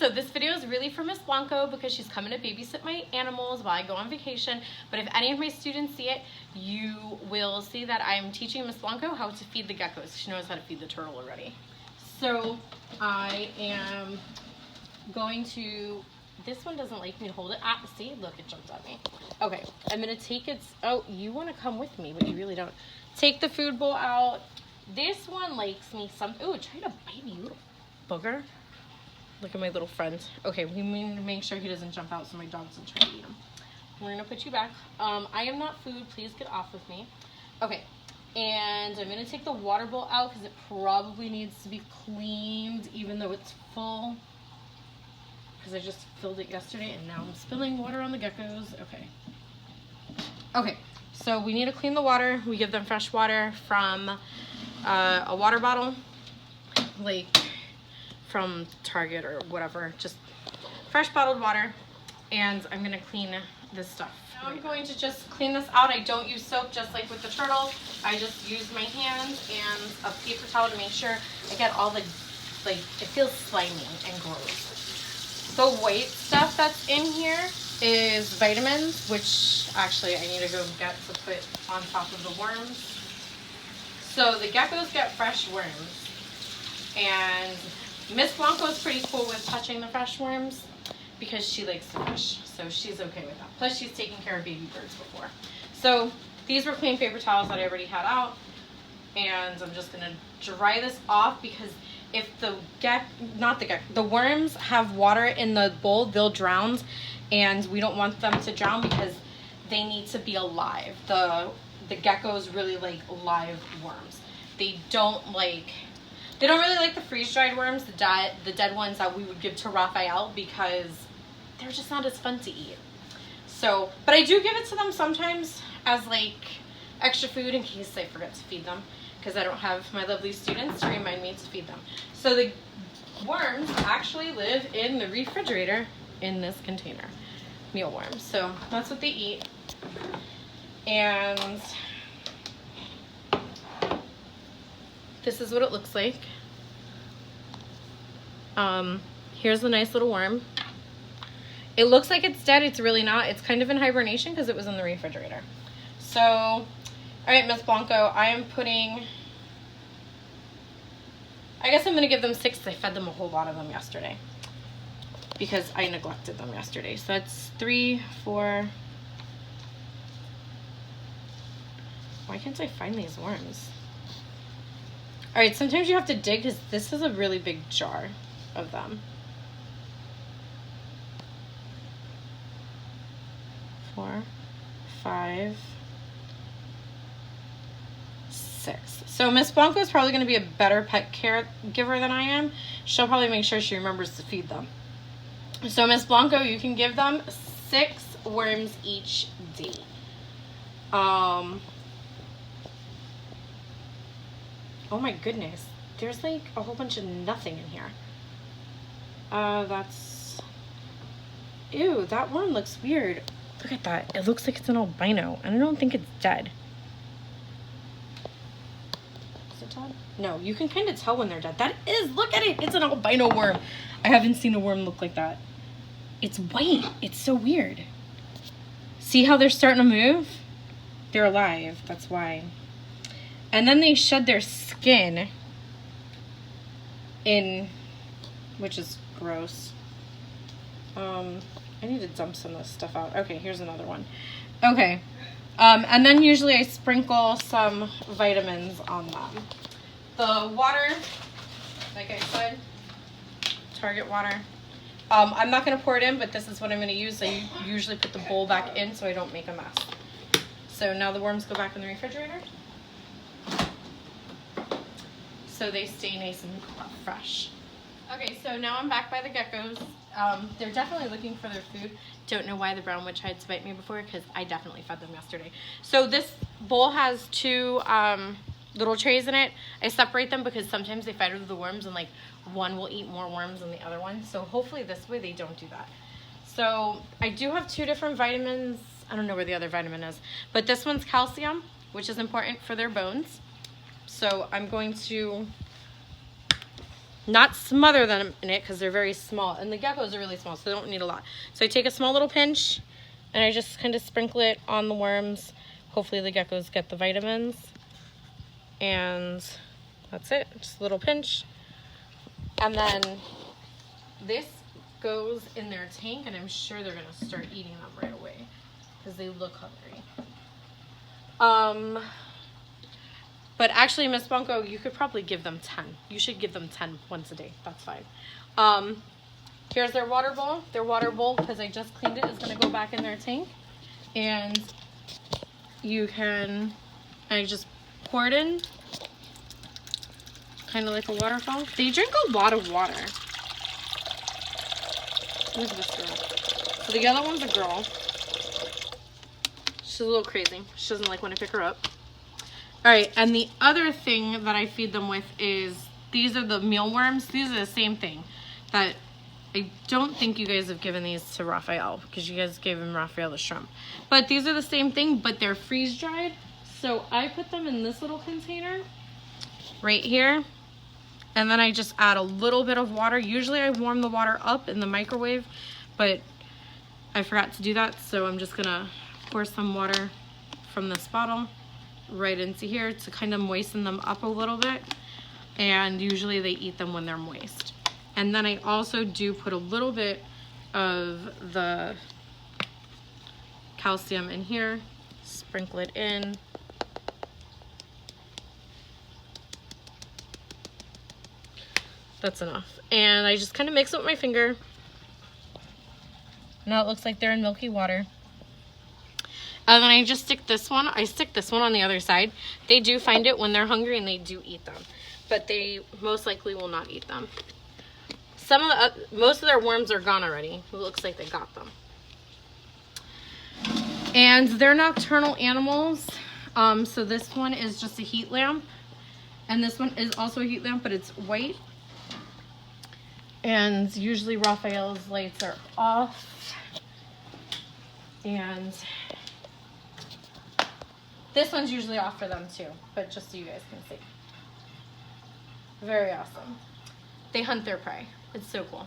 so this video is really for Miss Blanco because she's coming to babysit my animals while I go on vacation. But if any of my students see it, you will see that I'm teaching Miss Blanco how to feed the geckos. She knows how to feed the turtle already. So I am going to, this one doesn't like me to hold it. Ah, see, look, it jumped at me. Okay, I'm gonna take its, oh, you wanna come with me, but you really don't. Take the food bowl out. This one likes me some, oh, try to bite me, you little booger. Look at my little friend. Okay, we need to make sure he doesn't jump out so my dog doesn't try to eat him. We're gonna put you back. I am not food, please get off with me. Okay, and I'm gonna take the water bowl out because it probably needs to be cleaned even though it's full. Because I just filled it yesterday and now I'm spilling water on the geckos. Okay. Okay, so we need to clean the water. We give them fresh water from a water bottle, like from Target or whatever, just fresh bottled water. And I'm gonna clean this stuff. Now I'm going to just clean this out. I don't use soap, just like with the turtle. I just use my hands and a paper towel to make sure I get all the, like, it feels slimy and gross. The white stuff that's in here is vitamins, which actually I need to go get to put on top of the worms. So the geckos get fresh worms, and Miss Blanco is pretty cool with touching the fresh worms because she likes the fish, so she's okay with that. Plus she's taken care of baby birds before. So these were clean paper towels that I already had out, and I'm just gonna dry this off because if the worms have water in the bowl, they'll drown, and we don't want them to drown because they need to be alive. The geckos really like live worms. They don't really like the freeze-dried worms, the dead ones that we would give to Raphael because they're just not as fun to eat. So, but I do give it to them sometimes as like extra food in case I forget to feed them because I don't have my lovely students to remind me to feed them. So the worms actually live in the refrigerator in this container, mealworms. So that's what they eat. And this is what it looks like. Here's the nice little worm. It looks like it's dead. It's really not. It's kind of in hibernation because it was in the refrigerator. So, all right, Miss Blanco, I am putting, I guess I'm going to give them 6. I fed them a whole lot of them yesterday because I neglected them yesterday. So that's 3, 4. Why can't I find these worms? All right, sometimes you have to dig because this is a really big jar of them. 4, 5, 6. So Miss Blanco is probably going to be a better pet caregiver than I am. She'll probably make sure she remembers to feed them. So Miss Blanco, you can give them 6 worms each day. Oh my goodness, there's like a whole bunch of nothing in here. That's, ew, that worm looks weird. Look at that, it looks like it's an albino, and I don't think it's dead. Is it dead? No, you can kind of tell when they're dead. That is, look at it, it's an albino worm. I haven't seen a worm look like that. It's white, it's so weird. See how they're starting to move? They're alive, that's why. And then they shed their skin in, which is gross. I need to dump some of this stuff out. Okay, here's another one. Okay, and then usually I sprinkle some vitamins on them. The water, like I said, Target water. I'm not gonna pour it in, but this is what I'm gonna use. I usually put the bowl back in so I don't make a mess. So now the worms go back in the refrigerator, so they stay nice and fresh. Okay, so now I'm back by the geckos. They're definitely looking for their food. Don't know why the brown witch tried to bite me before because I definitely fed them yesterday. So this bowl has 2 little trays in it. I separate them because sometimes they fight over the worms and like one will eat more worms than the other one. So hopefully this way they don't do that. So I do have 2 different vitamins. I don't know where the other vitamin is, but this one's calcium, which is important for their bones. So I'm going to not smother them in it because they're very small. And the geckos are really small, so they don't need a lot. So I take a small little pinch and I just kind of sprinkle it on the worms. Hopefully the geckos get the vitamins. And that's it, just a little pinch. And then this goes in their tank, and I'm sure they're gonna start eating them right away because they look hungry. But actually, Miss Blanco, you could probably give them 10. You should give them 10 once a day. That's fine. Here's their water bowl. Their water bowl, because I just cleaned it, is gonna go back in their tank. And I just pour it in, kind of like a waterfall. They drink a lot of water. Who's this girl? So the other one's a girl. She's a little crazy. She doesn't like when I pick her up. All right, and the other thing that I feed them with is, these are the mealworms. These are the same thing. That I don't think you guys have given these to Raphael, because you guys gave him Raphael the shrimp. But these are the same thing, but they're freeze dried. So I put them in this little container right here. And then I just add a little bit of water. Usually I warm the water up in the microwave, but I forgot to do that. So I'm just gonna pour some water from this bottle right into here to kind of moisten them up a little bit. And usually they eat them when they're moist. And then I also do put a little bit of the calcium in here, sprinkle it in. That's enough. And I just kind of mix it with my finger. Now it looks like they're in milky water. And then I just stick this one. I stick this one on the other side. They do find it when they're hungry and they do eat them. But they most likely will not eat them. Most of their worms are gone already. It looks like they got them. And they're nocturnal animals. So this one is just a heat lamp. And this one is also a heat lamp, but it's white. And usually Raphael's lights are off. And this one's usually off for them too, but just so you guys can see. Very awesome. They hunt their prey. It's so cool.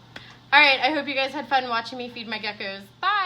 All right, I hope you guys had fun watching me feed my geckos. Bye!